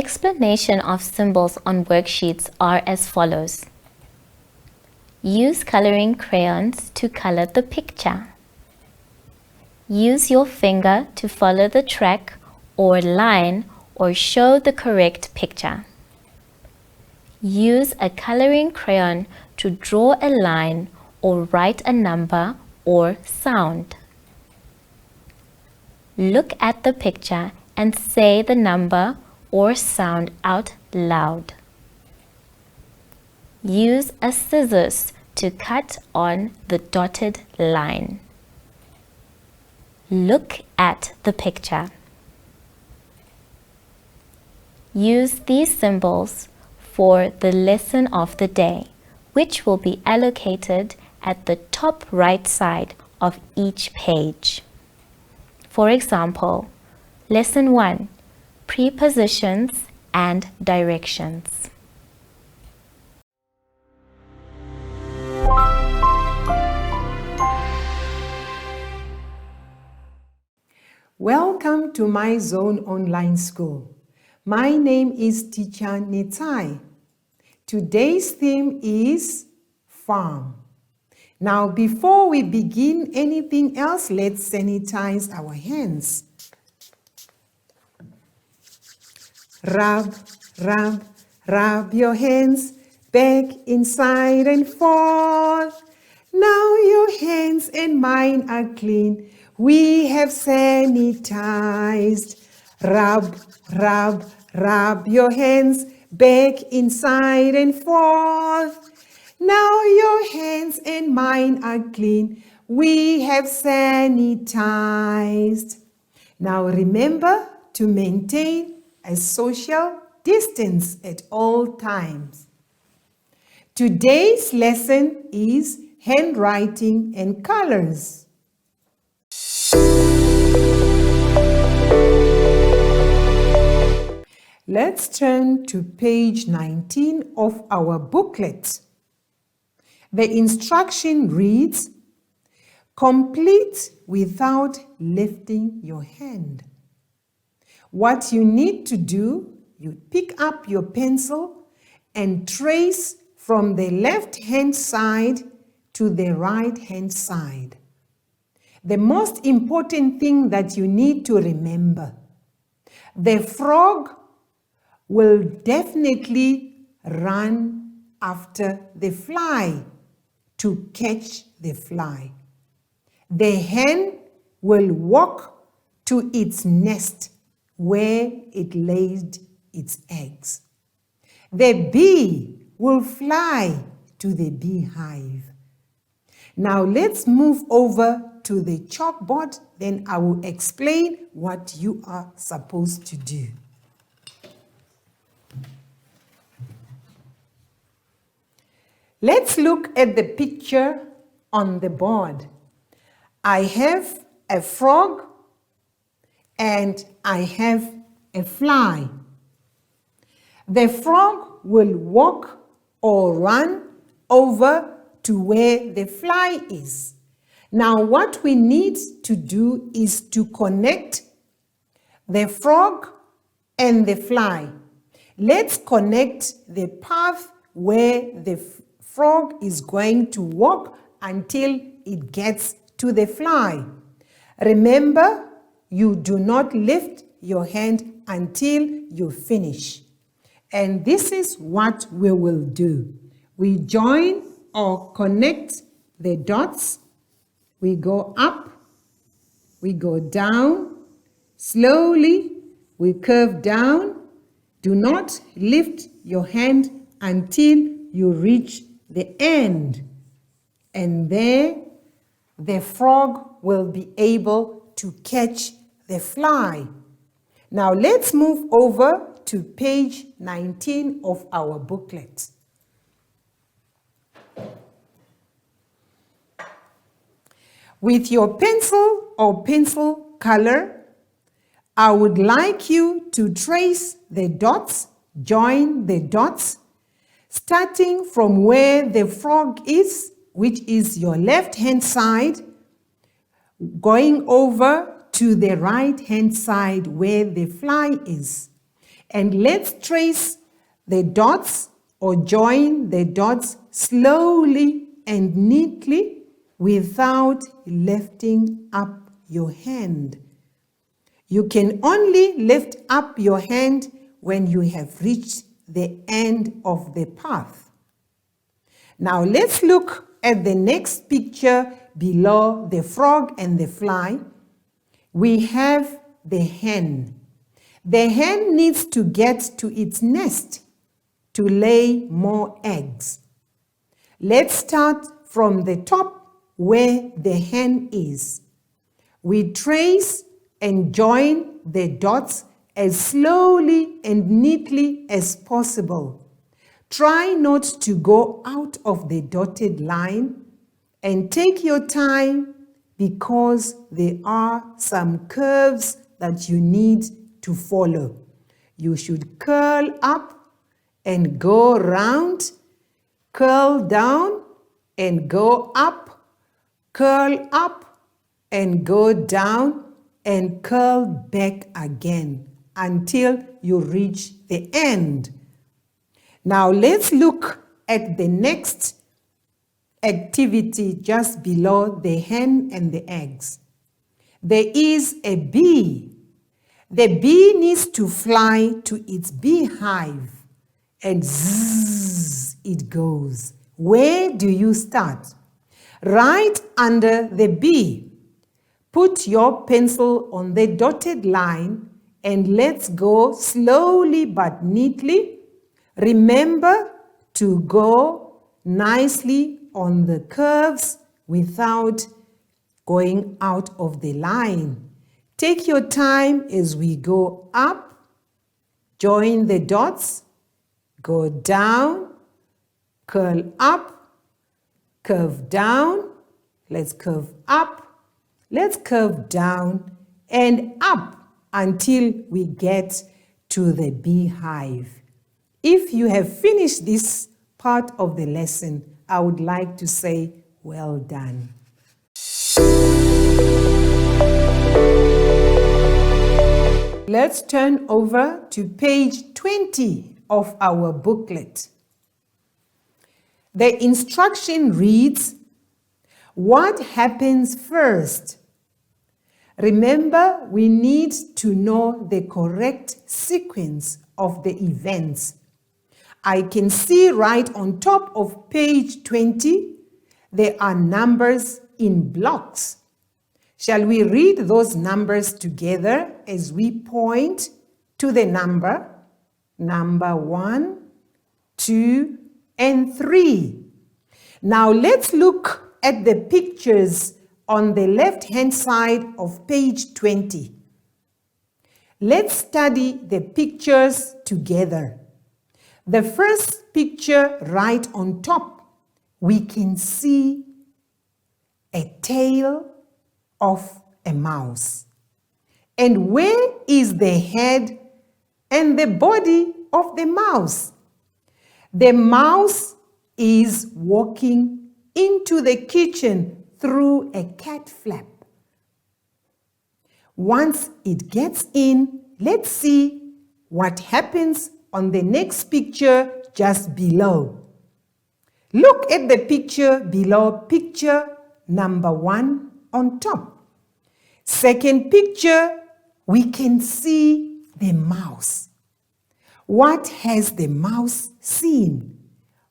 Explanation of symbols on worksheets are as follows. Use coloring crayons to color the picture. Use your finger to follow the track or line or show the correct picture. Use a coloring crayon to draw a line or write a number or sound. Look at the picture and say the number or sound out loud. Use a scissors to cut on the dotted line. Look at the picture. Use these symbols for the lesson of the day, which will be allocated at the top right side of each page. For example, Lesson 1, Prepositions and Directions. Welcome to My Zone Online School. My name is Teacher Nitai. Today's theme is farm. Now, before we begin anything else, let's sanitize our hands. Rub, rub, rub your hands back, inside and forth. Now your hands and mine are clean. We have sanitized. Rub, rub, rub your hands back, inside and forth. Now your hands and mine are clean. We have sanitized. Now remember to maintain a social distance at all times. Today's lesson is handwriting and colors. Let's turn to page 19 of our booklet. The instruction reads, complete without lifting your hand. What you need to do, you pick up your pencil and trace from the left-hand side to the right-hand side. The most important thing that you need to remember, the frog will definitely run after the fly to catch the fly. The hen will walk to its nest where it laid its eggs. The bee will fly to the beehive. Now let's move over to the chalkboard, then I will explain what you are supposed to do. Let's look at the picture on the board. I have a frog and I have a fly. The frog will walk or run over to where the fly is. Now what we need to do is to connect the frog and the fly. Let's connect the path where the frog is going to walk until it gets to the fly. Remember, you do not lift your hand until you finish. And this is what we will do. We join or connect the dots. We go up, we go down, slowly we curve down. Do not lift your hand until you reach the end. And there the frog will be able to catch the fly. Now let's move over to page 19 of our booklet. With your pencil or pencil color, I would like you to trace the dots, join the dots, starting from where the frog is, which is your left-hand side, going over to the right-hand side where the fly is. And let's trace the dots or join the dots slowly and neatly without lifting up your hand. You can only lift up your hand when you have reached the end of the path. Now let's look at the next picture below the frog and the fly. We have the hen. The hen needs to get to its nest to lay more eggs. Let's start from the top where the hen is. We trace and join the dots as slowly and neatly as possible. Try not to go out of the dotted line and take your time because there are some curves that you need to follow. You should curl up and go round, curl down and go up, curl up and go down, and curl back again until you reach the end. Now let's look at the next activity just below the hen and the eggs. There is a bee. The bee needs to fly to its beehive, and zzz, it goes. Where do you start? Right under the bee. Put your pencil on the dotted line and let's go slowly but neatly. Remember to go nicely on the curves without going out of the line. Take your time as we go up, join the dots, go down, curl up, curve down, let's curve up, let's curve down and up until we get to the beehive. If you have finished this part of the lesson, I would like to say, well done. Let's turn over to page 20 of our booklet. The instruction reads, what happens first? Remember, we need to know the correct sequence of the events. I can see right on top of page 20, there are numbers in blocks. Shall we read those numbers together as we point to the number 1, 2, and 3? Now let's look at the pictures on the left-hand side of page 20. Let's study the pictures together. The first picture right on top, we can see a tail of a mouse. And where is the head and the body of the mouse? The mouse is walking into the kitchen through a cat flap. Once it gets in, let's see what happens on the next picture just below. Look at the picture below, picture number 1 on top. Second picture, we can see the mouse. What has the mouse seen?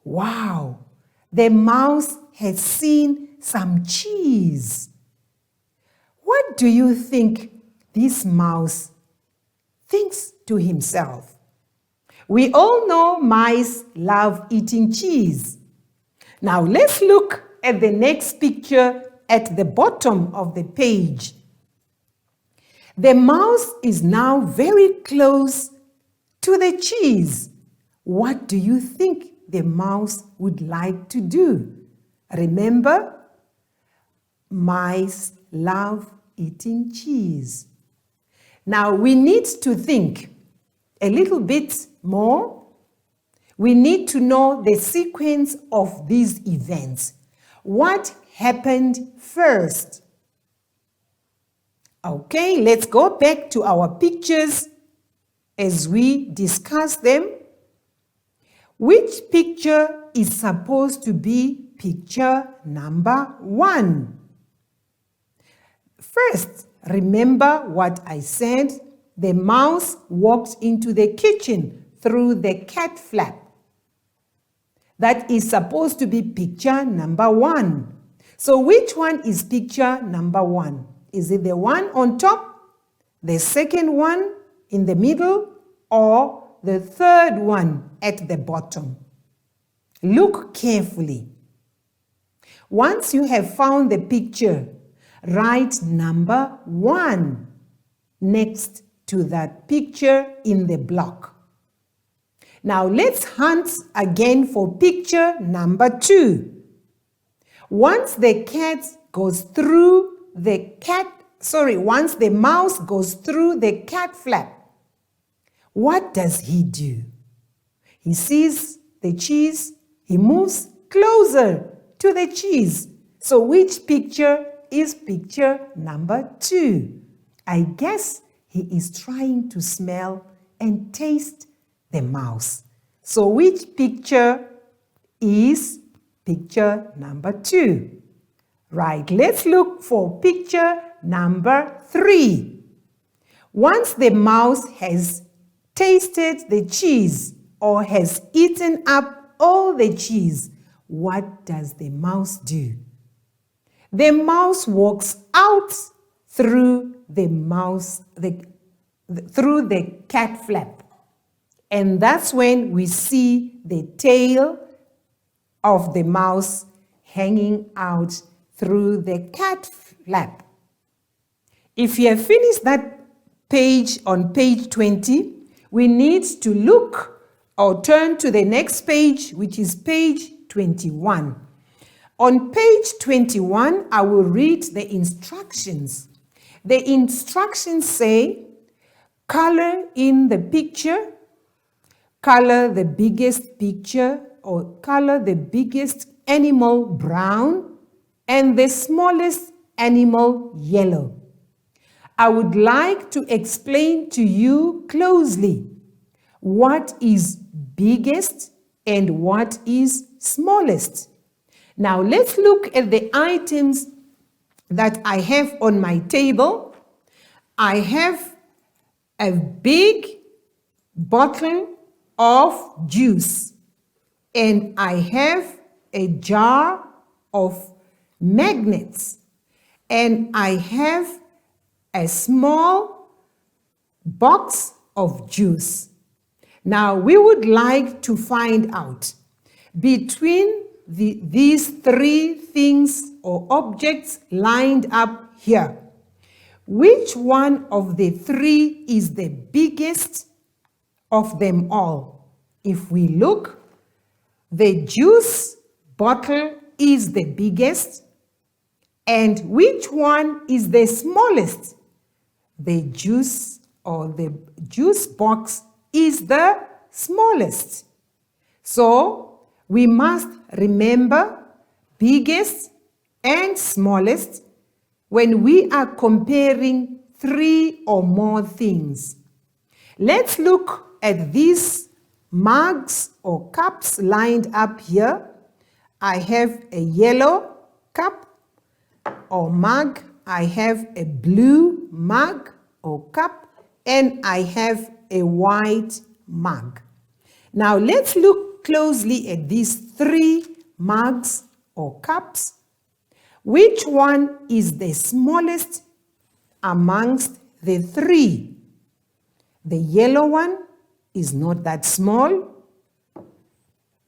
Wow, the mouse has seen some cheese. What do you think this mouse thinks to himself? We all know mice love eating cheese. Now let's look at the next picture at the bottom of the page. The mouse is now very close to the cheese. What do you think the mouse would like to do? Remember, mice love eating cheese. Now we need to think a little bit more. We need to know the sequence of these events. What happened first? Okay, let's go back to our pictures. as we discuss them. Which picture is supposed to be picture number 1? First, remember what I said. The mouse walked into the kitchen through the cat flap. That is supposed to be picture number 1. So which one is picture number 1? Is it the one on top, the second one in the middle, or the third one at the bottom? Look carefully. Once you have found the picture, write number 1 next to that picture in the block. Now let's hunt again for picture number 2. Once the mouse goes through the cat flap, what does he do? He sees the cheese, he moves closer to the cheese. So which picture is picture number 2? I guess he is trying to smell and taste the mouse. So which picture is picture number 2? Right, let's look for picture number 3. Once the mouse has tasted the cheese or has eaten up all the cheese, what does the mouse do? The mouse walks out through the cat flap. And that's when we see the tail of the mouse hanging out through the cat flap. If you have finished that page on page 20, we need to look or turn to the next page, which is page 21. On page 21, I will read the instructions. The instructions say, color in the picture, color the biggest picture or color the biggest animal brown and the smallest animal yellow. I would like to explain to you closely what is biggest and what is smallest. Now let's look at the items that I have on my table. I have a big bottle of juice and I have a jar of magnets and I have a small box of juice. Now we would like to find out between these 3 things or objects lined up here, which one of the 3 is the biggest of them all? If we look, the juice bottle is the biggest, and which one is the smallest? The juice or the juice box is the smallest. So we must remember biggest and smallest when we are comparing 3 or more things. Let's look at these mugs or cups lined up here. I have a yellow cup or mug, I have a blue mug or cup, and I have a white mug. Now let's look closely at these 3 mugs or cups. Which one is the smallest amongst the 3? The yellow one is not that small.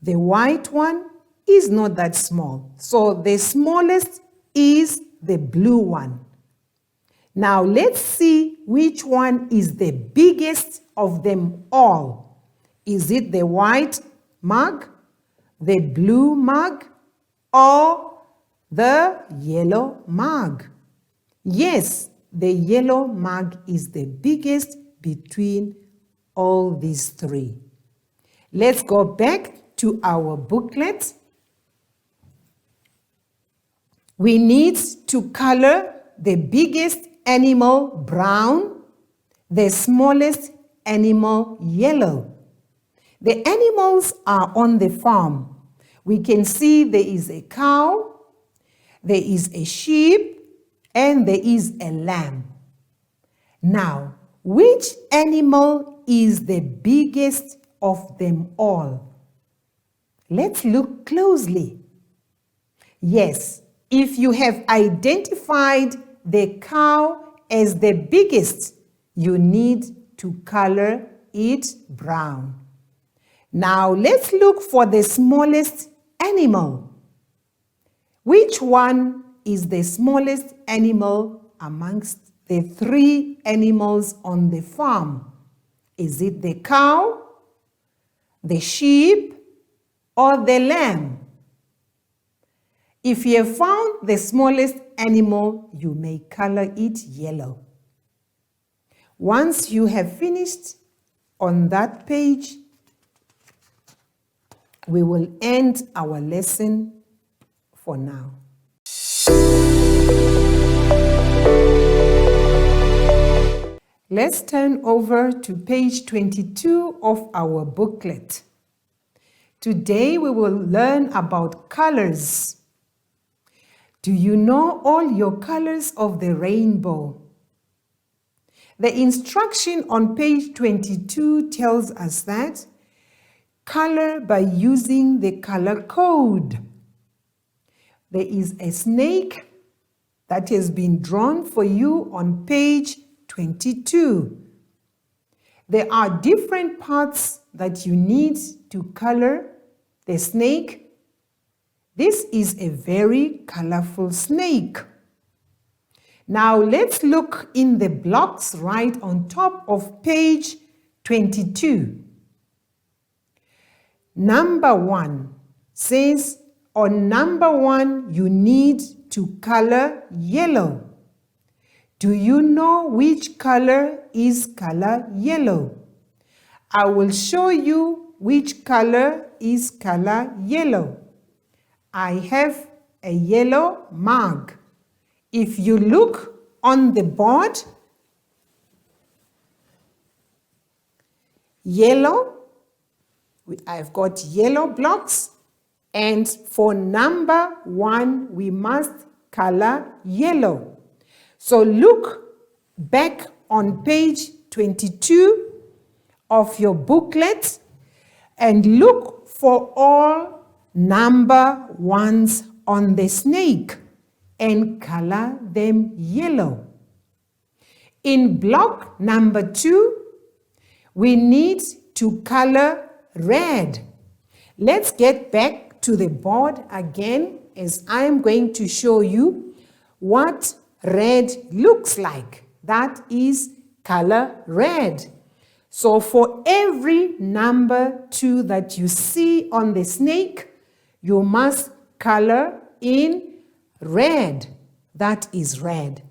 The white one is not that small. So the smallest is the blue one. Now let's see which one is the biggest of them all. Is it the white mug, the blue mug, or the yellow mug? Yes, the yellow mug is the biggest between all these 3. Let's go back to our booklet. We need to color the biggest animal brown, the smallest animal yellow? The animals are on the farm. We can see there is a cow, there is a sheep, and there is a lamb. Now, which animal is the biggest of them all? Let's look closely. Yes, if you have identified the cow as the biggest, you need to color it brown. Now let's look for the smallest animal. Which one is the smallest animal amongst the three animals on the farm? Is it the cow, the sheep, or the lamb? If you have found the smallest animal, you may color it yellow. Once you have finished on that page, we will end our lesson for now. Let's turn over to page 22 of our booklet. Today we will learn about colors. Do you know all your colors of the rainbow? The instruction on page 22 tells us that color by using the color code. There is a snake that has been drawn for you on page 22. There are different parts that you need to color the snake. This is a very colorful snake. Now let's look in the blocks right on top of page 22. Number 1 says, on number 1, you need to color yellow. Do you know which color is color yellow? I will show you which color is color yellow. I have a yellow mug. If you look on the board, yellow, I've got yellow blocks, and for number 1, we must color yellow. So look back on page 22 of your booklet and look for all number 1s on the snake and color them yellow. In block number 2, we need to color red. Let's get back to the board again as I'm going to show you what red looks like. That is color red. So for every number 2 that you see on the snake, you must color in red. That is red.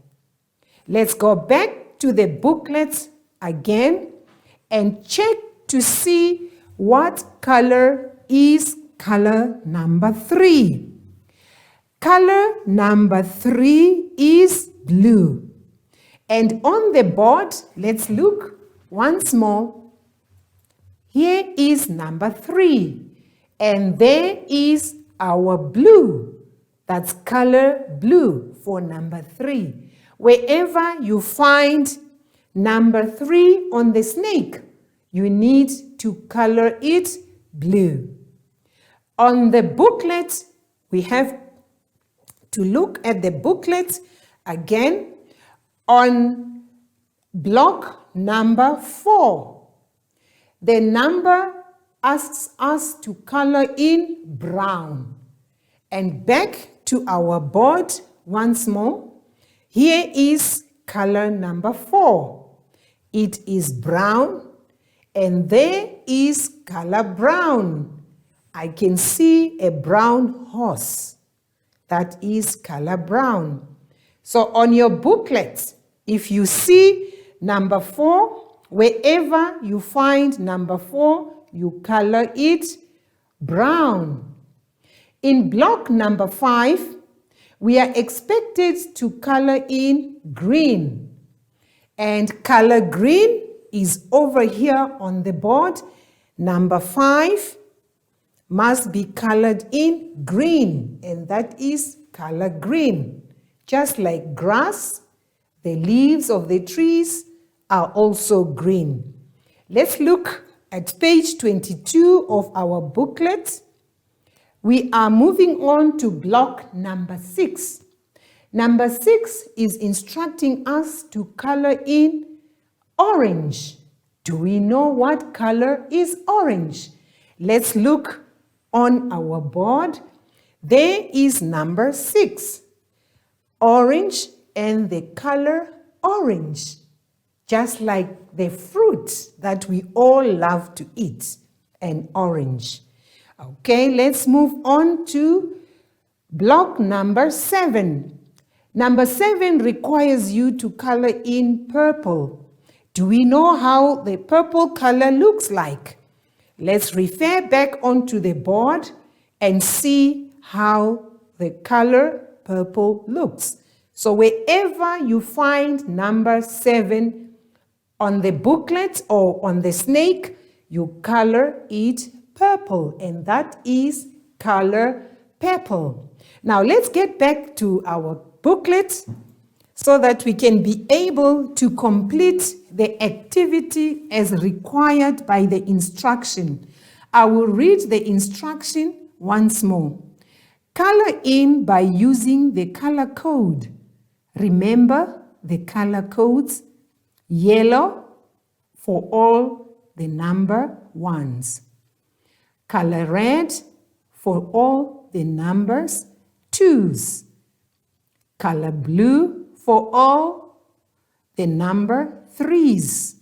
Let's go back to the booklet again and check to see what color is color number 3. Color number 3 is blue. And on the board, let's look once more. Here is number 3. And there is our blue. That's color blue for number 3. Wherever you find number 3 on the snake, you need to color it blue. On the booklet, we have to look at the booklet again on block number 4. The number asks us to color in brown. And back to our board once more. Here is color number 4. It is brown, and there is color brown. I can see a brown horse. That is color brown. So on your booklet, if you see number 4, wherever you find number 4, you color it brown. In block number 5, we are expected to color in green. And color green is over here on the board. Number 5 must be colored in green, and that is color green. Just like grass, the leaves of the trees are also green. Let's look at page 22 of our booklet. We are moving on to block number 6. Number 6 is instructing us to color in orange. Do we know what color is orange? Let's look on our board. There is number 6. Orange and the color orange. Just like the fruit that we all love to eat, an orange. Okay, let's move on to block number 7. Number 7 requires you to color in purple. Do we know how the purple color looks like? Let's refer back onto the board and see how the color purple looks. So wherever you find number 7 on the booklet or on the snake, you color it purple, and that is color purple. Now let's get back to our booklet so that we can be able to complete the activity as required by the instruction. I will read the instruction once more. Color in by using the color code. Remember the color codes: yellow for all the number 1s, color red for all the numbers 2s, color blue for all the number 3s,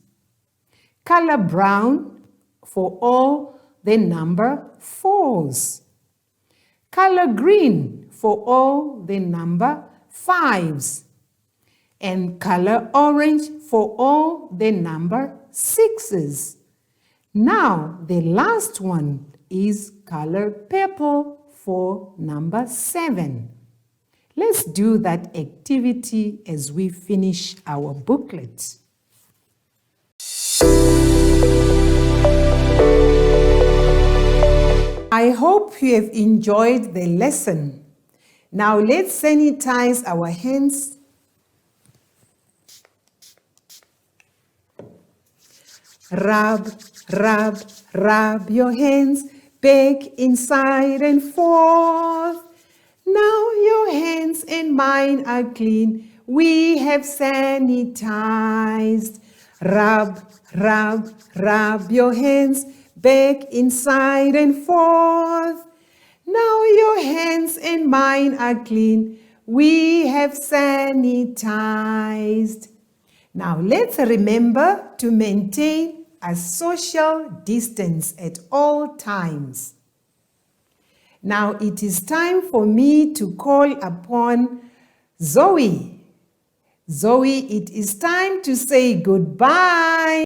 color brown for all the number 4s, color green for all the number 5s, and color orange for all the number 6s. Now the last one is color purple for number 7. Let's do that activity as we finish our booklet. I hope you have enjoyed the lesson. Now let's sanitize our hands. Rub, rub, rub your hands back, inside and forth. Now your hands and mine are clean. We have sanitized. Rub, rub, rub your hands back, inside and forth. Now your hands and mine are clean. We have sanitized. Now let's remember to maintain a social distance at all times. Now it is time for me to call upon Zoe. Zoe, it is time to say goodbye.